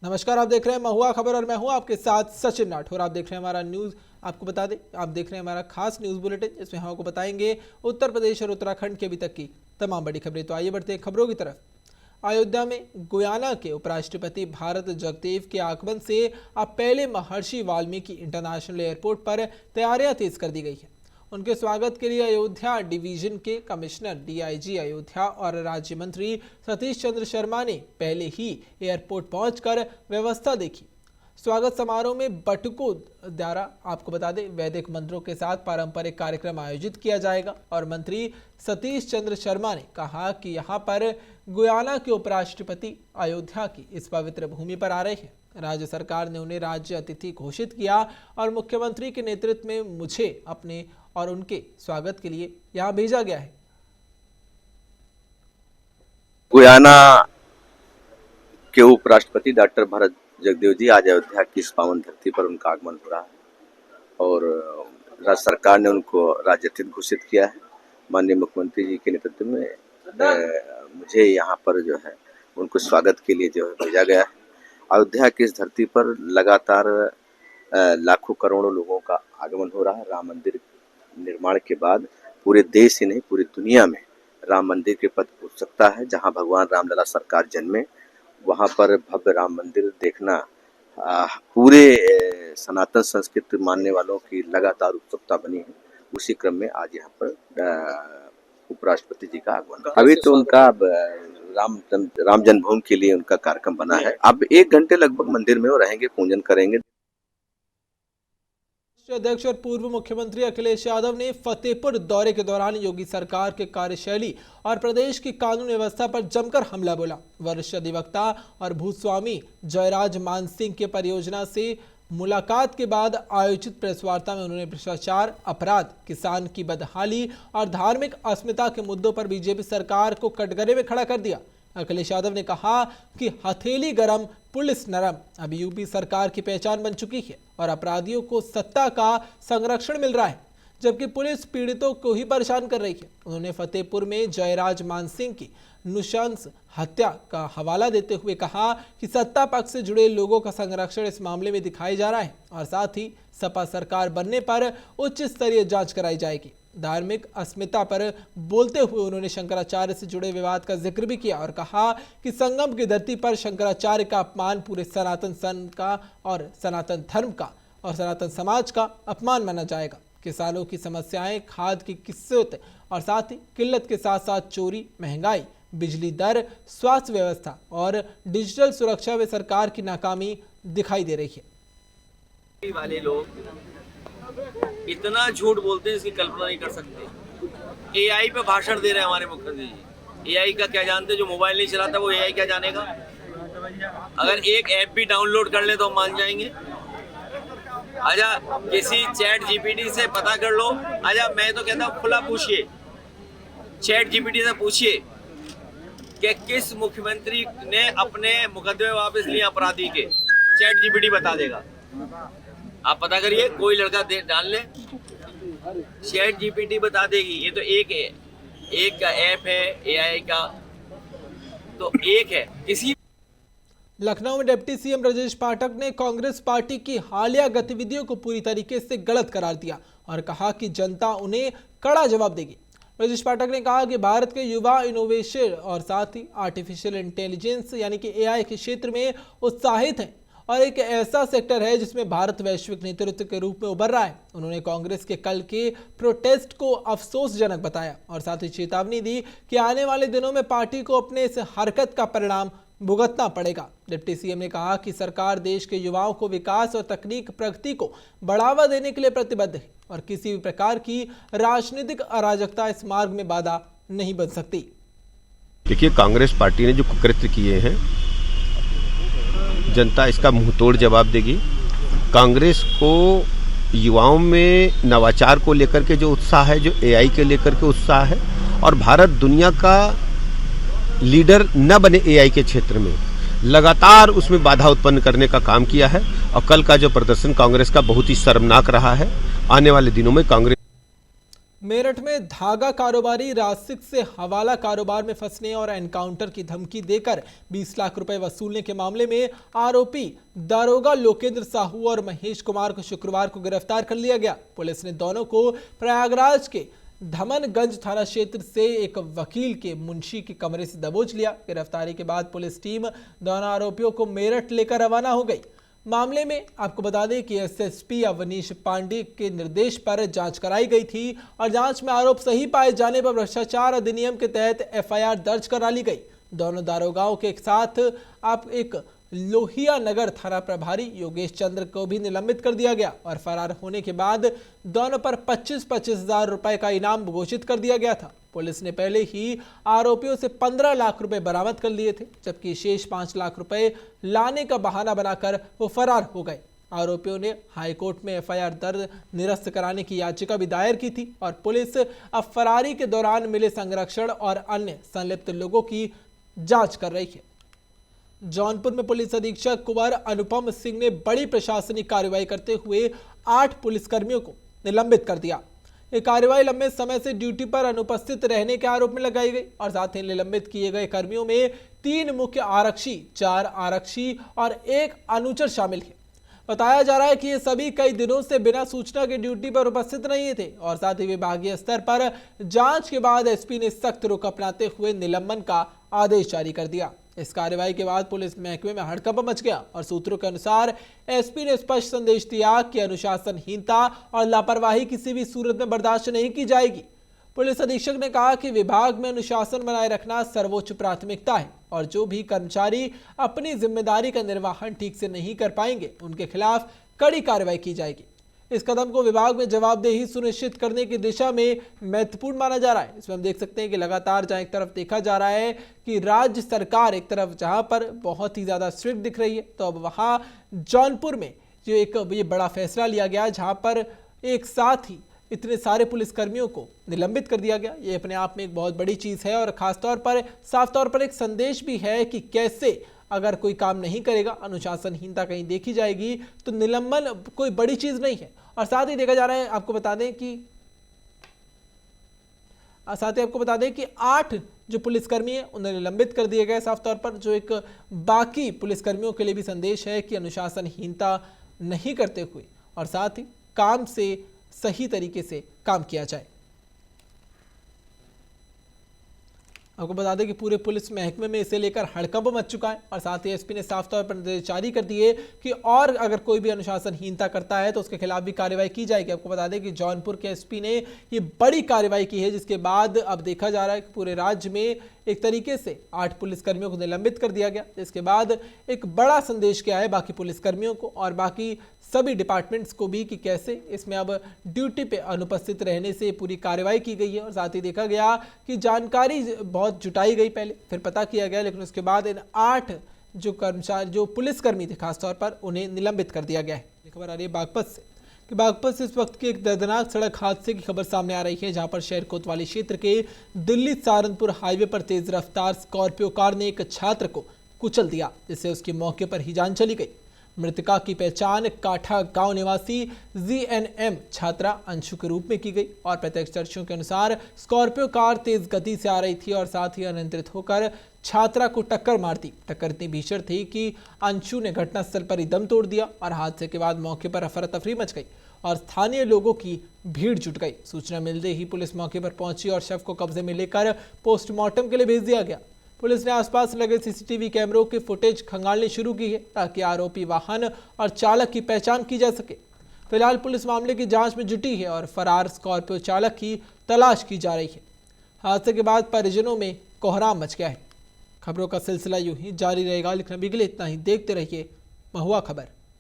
नमस्कार, आप देख रहे हैं महुआ खबर और मैं हूं आपके साथ सचिन राठौर। आप देख रहे हैं हमारा न्यूज़। आपको बता दें, आप देख रहे हैं हमारा खास न्यूज़ बुलेटिन, जिसमें हम आपको बताएंगे उत्तर प्रदेश और उत्तराखंड के अभी तक की तमाम बड़ी खबरें। तो आइए बढ़ते हैं खबरों की तरफ। अयोध्या में गुयाना के उपराष्ट्रपति भारत जगदेव के आगमन से अब पहले महर्षि वाल्मीकि इंटरनेशनल एयरपोर्ट पर तैयारियां तेज कर दी गई है। उनके स्वागत के लिए अयोध्या डिवीजन के कमिश्नर डीआईजी अयोध्या और राज्य मंत्री सतीश चंद्र शर्मा ने पहले ही एयरपोर्ट पहुंचकर व्यवस्था देखी। स्वागत समारोह में बटुकों द्वारा, आपको बता दें, वैदिक मंत्रों के साथ पारंपरिक कार्यक्रम आयोजित किया जाएगा और मंत्री सतीश चंद्र शर्मा ने कहा कि यहां पर गुयाना के उपराष्ट्रपति अयोध्या की इस पवित्र भूमि पर आ रहे हैं। राज्य सरकार ने उन्हें राज्य अतिथि घोषित किया और मुख्यमंत्री के नेतृत्व में मुझे अपने और उनके स्वागत के लिए यहां भेजा गया है। गुयाना के उपराष्ट्रपति डॉक्टर भारत जगदेव जी आज अयोध्या की इस पावन धरती पर उनका आगमन हो रहा है और राज्य सरकार ने उनको राज्य अतिथि घोषित किया है। माननीय मुख्यमंत्री जी के नेतृत्व में मुझे यहाँ पर जो है उनको स्वागत के लिए जो है भेजा गया है। अयोध्या की इस धरती पर लगातार लाखों करोड़ों लोगों का आगमन हो रहा है। राम मंदिर निर्माण के बाद पूरे देश ही नहीं, पूरी दुनिया में राम मंदिर के प्रति उत्सुकता है। जहां भगवान रामलला सरकार जन्मे, वहां पर भव्य राम मंदिर देखना पूरे सनातन संस्कृति मानने वालों की लगातार उत्सुकता बनी है। उसी क्रम में आज यहाँ पर उपराष्ट्रपति जी का आगमन। अभी तो उनका राम जन्मभूमि के लिए उनका कार्यक्रम बना है। अब 1 घंटे लगभग मंदिर में वो रहेंगे, पूजन करेंगे। अध्यक्ष और पूर्व मुख्यमंत्री अखिलेश यादव ने फतेहपुर दौरे के दौरान योगी सरकार के कार्यशैली और प्रदेश की कानून व्यवस्था पर जमकर हमला बोला। वरिष्ठ अधिवक्ता और भूस्वामी जयराज मानसिंह के परियोजना से मुलाकात के बाद आयोजित प्रेस वार्ता में उन्होंने भ्रष्टाचार, अपराध, किसान की बदहाली और धार्मिक अस्मिता के मुद्दों पर बीजेपी सरकार को कटघरे में खड़ा कर दिया। अखिलेश यादव ने कहा कि हथेली गरम, पुलिस नरम अब यूपी सरकार की पहचान बन चुकी है और अपराधियों को सत्ता का संरक्षण मिल रहा है, जबकि पुलिस पीड़ितों को ही परेशान कर रही है। उन्होंने फतेहपुर में जयराज मानसिंह की नृशंस हत्या का हवाला देते हुए कहा कि सत्ता पक्ष से जुड़े लोगों का संरक्षण इस मामले में दिखाया जा रहा है और साथ ही सपा सरकार बनने पर उच्च स्तरीय जांच कराई जाएगी। धार्मिक अस्मिता पर बोलते हुए उन्होंने शंकराचार्य से जुड़े विवाद का जिक्र भी किया और कहा कि संगम की धरती पर शंकराचार्य का अपमान पूरे सनातन संघ का और सनातन धर्म का और सनातन समाज का अपमान माना जाएगा। किसानों की समस्याएं, खाद की किस्सत और साथ ही किल्लत के साथ साथ चोरी, महंगाई, बिजली दर, स्वास्थ्य व्यवस्था और डिजिटल सुरक्षा में सरकार की नाकामी दिखाई दे रही है। वाले लोग इतना झूठ बोलते हैं, इसकी कल्पना नहीं कर सकते। एआई पे भाषण दे रहे हैं हमारे मुख्यमंत्री जी। एआई का क्या जानते, जो मोबाइल नहीं चलाता वो एआई क्या जानेगा। अगर एक ऐप भी डाउनलोड कर ले तो हम मान जाएंगे। आजा किसी चैट जीपीटी से पता कर लो। आजा, मैं तो कहता हूँ खुला पूछिए, चैट जीपीटी से पूछिए कि किस मुख्यमंत्री ने अपने मुकदमे वापस लिए अपराधी के। चैट जीपीटी बता देगा। आप पता करिए, कोई लड़का डाल ले, चैट जीपीटी बता देगी। ये तो एक का ऐप है एआई का, तो एक है किसी। लखनऊ में डिप्टी सीएम ब्रजेश पाठक ने कांग्रेस पार्टी की हालिया गतिविधियों को पूरी तरीके से गलत करार दिया और कहा कि जनता उन्हें कड़ा जवाब देगी। ब्रजेश पाठक ने कहा कि भारत के युवा इनोवेशन और साथ ही आर्टिफिशियल इंटेलिजेंस यानी कि एआई के क्षेत्र में उत्साहित हैं और एक ऐसा सेक्टर है जिसमें भारत वैश्विक नेतृत्व के रूप में उभर रहा है। उन्होंने कांग्रेस के कल के प्रोटेस्ट को अफसोसजनक बताया और साथ ही चेतावनी दी कि आने वाले दिनों में पार्टी को अपने इस हरकत का परिणाम भुगतना पड़ेगा। डिप्टी सीएम ने कहा कि सरकार देश के युवाओं को विकास और तकनीक प्रगति को बढ़ावा देने के लिए प्रतिबद्ध है और किसी भी प्रकार की राजनीतिक अराजकता इस मार्ग में बाधा नहीं बन सकती। देखिए, कांग्रेस पार्टी ने जो कुकृत्य किए हैं, जनता इसका मुंहतोड़ जवाब देगी। कांग्रेस को युवाओं में नवाचार को लेकर के जो उत्साह है, जो एआई के लेकर के उत्साह है और भारत दुनिया का लीडर न बने एआई के क्षेत्र में, लगातार उसमें बाधा उत्पन्न करने का काम किया है और कल का जो प्रदर्शन कांग्रेस का बहुत ही शर्मनाक रहा है। आने वाले दिनों में कांग्रेस मेरठ में धागा कारोबारी रासिक से हवाला कारोबार में फंसने और एनकाउंटर की धमकी देकर 20 लाख रुपए वसूलने के मामले में आरोपी दारोगा लोकेंद्र साहू और महेश कुमार को शुक्रवार को गिरफ्तार कर लिया गया। पुलिस ने दोनों को प्रयागराज के धमनगंज थाना क्षेत्र से एक वकील के मुंशी के कमरे से दबोच लिया। गिरफ्तारी के बाद पुलिस टीम दोनों आरोपियों को मेरठ लेकर रवाना हो गई। मामले में आपको बता दें कि एसएसपी अवनीश पांडे के निर्देश पर जांच कराई गई थी और जांच में आरोप सही पाए जाने पर भ्रष्टाचार अधिनियम के तहत एफआईआर दर्ज करा ली गई। दोनों दारोगाओं के साथ आप एक लोहिया नगर थाना प्रभारी योगेश चंद्र को भी निलंबित कर दिया गया और फरार होने के बाद दोनों पर 25-25 हजार रुपए का इनाम घोषित कर दिया गया था। पुलिस ने पहले ही आरोपियों से 15 लाख रुपए बरामद कर लिए थे, जबकि शेष 5 लाख रुपए लाने का बहाना बनाकर वो फरार हो गए। आरोपियों ने हाईकोर्ट में एफआईआर दर्ज निरस्त कराने की याचिका भी दायर की थी और पुलिस अब फरारी के दौरान मिले संरक्षण और अन्य संलिप्त लोगों की जांच कर रही है। जौनपुर में पुलिस अधीक्षक कुंवर अनुपम सिंह ने बड़ी प्रशासनिक कार्रवाई करते हुए 8 पुलिसकर्मियों को निलंबित कर दिया। ये कार्रवाई लंबे समय से ड्यूटी पर अनुपस्थित रहने के आरोप में लगाई गई और साथ ही निलंबित किए गए कर्मियों में 3 मुख्य आरक्षी, 4 आरक्षी और 1 अनुचर शामिल है। बताया जा रहा है कि ये सभी कई दिनों से बिना सूचना के ड्यूटी पर उपस्थित नहीं थे और साथ ही विभागीय स्तर पर जांच के बाद एसपी ने सख्त रुख अपनाते हुए निलंबन का आदेश जारी कर दिया। इस कार्रवाई के बाद पुलिस महकमे में हड़कंप मच गया और सूत्रों के अनुसार एसपी ने स्पष्ट संदेश दिया कि अनुशासनहीनता और लापरवाही किसी भी सूरत में बर्दाश्त नहीं की जाएगी। पुलिस अधीक्षक ने कहा कि विभाग में अनुशासन बनाए रखना सर्वोच्च प्राथमिकता है और जो भी कर्मचारी अपनी जिम्मेदारी का निर्वहन ठीक से नहीं कर पाएंगे उनके खिलाफ कड़ी कार्रवाई की जाएगी। इस कदम को विभाग में जवाबदेही सुनिश्चित करने की दिशा में महत्वपूर्ण माना जा रहा है। इसमें हम देख सकते हैं कि लगातार जहां एक तरफ देखा जा रहा है कि राज्य सरकार एक तरफ जहां पर बहुत ही ज़्यादा स्ट्रिक्ट दिख रही है, तो अब वहां जौनपुर में जो एक ये बड़ा फैसला लिया गया जहां पर एक साथ ही इतने सारे पुलिसकर्मियों को निलंबित कर दिया गया। ये अपने आप में एक बहुत बड़ी चीज़ है और ख़ासतौर पर साफ तौर पर एक संदेश भी है कि कैसे अगर कोई काम नहीं करेगा, अनुशासनहीनता कहीं देखी जाएगी तो निलंबन कोई बड़ी चीज़ नहीं है। और साथ ही देखा जा रहा है, आपको बता दें कि 8 जो पुलिसकर्मी हैं उन्हें निलंबित कर दिए गए साफ तौर पर, जो एक बाकी पुलिसकर्मियों के लिए भी संदेश है कि अनुशासनहीनता नहीं करते हुए और साथ ही काम से सही तरीके से काम किया जाए। आपको बता दें कि पूरे पुलिस महकमे में इसे लेकर हड़कंप मच चुका है और साथ ही एसपी ने साफ तौर पर निर्देश जारी कर दिए कि और अगर कोई भी अनुशासनहीनता करता है तो उसके खिलाफ भी कार्रवाई की जाएगी। आपको बता दें कि जौनपुर के एसपी ने ये बड़ी कार्रवाई की है, जिसके बाद अब देखा जा रहा है कि पूरे राज्य में एक तरीके से 8 पुलिसकर्मियों को निलंबित कर दिया गया। इसके बाद एक बड़ा संदेश क्या है बाकी पुलिसकर्मियों को और बाकी सभी डिपार्टमेंट्स को भी कि कैसे इसमें अब ड्यूटी पे अनुपस्थित रहने से पूरी कार्रवाई की गई है। और साथ ही देखा गया कि जानकारी बहुत जुटाई गई, पहले फिर पता किया गया, लेकिन उसके बाद इन 8 जो कर्मचारी जो पुलिसकर्मी थे खासतौर पर उन्हें निलंबित कर दिया गया है। ये खबर आ रही है बागपत से कि बागपत से इस वक्त की एक दर्दनाक सड़क हादसे की खबर सामने आ रही है, जहां पर शहर कोतवाली क्षेत्र के दिल्ली सहारनपुर हाईवे पर तेज रफ्तार स्कॉर्पियो कार ने एक छात्र को कुचल दिया, जिससे उसकी मौके पर ही जान चली गई। मृतका की पहचान काठा गांव निवासी जीएनएम छात्रा अंशु के रूप में की गई और प्रत्यक्षदर्शियों के अनुसार स्कॉर्पियो कार तेज गति से आ रही थी और साथ ही अनियंत्रित होकर छात्रा को टक्कर मार दी। टक्कर इतनी भीषण थी कि अंशु ने घटनास्थल पर ही दम तोड़ दिया और हादसे के बाद मौके पर अफरा तफरी मच गई और स्थानीय लोगों की भीड़ जुट गई। सूचना मिलते ही पुलिस मौके पर पहुंची और शव को कब्जे में लेकर पोस्टमार्टम के लिए भेज दिया गया। पुलिस ने आसपास लगे सीसीटीवी कैमरों की फुटेज खंगालनी शुरू की है ताकि आरोपी वाहन और चालक की पहचान की जा सके। फिलहाल पुलिस मामले की जांच में जुटी है और फरार स्कॉर्पियो चालक की तलाश की जा रही है। हादसे के बाद परिजनों में कोहराम मच गया है। खबरों का सिलसिला यूं ही जारी रहेगा, लेकिन अभी के लिए इतना ही। देखते रहिए महुआ खबर।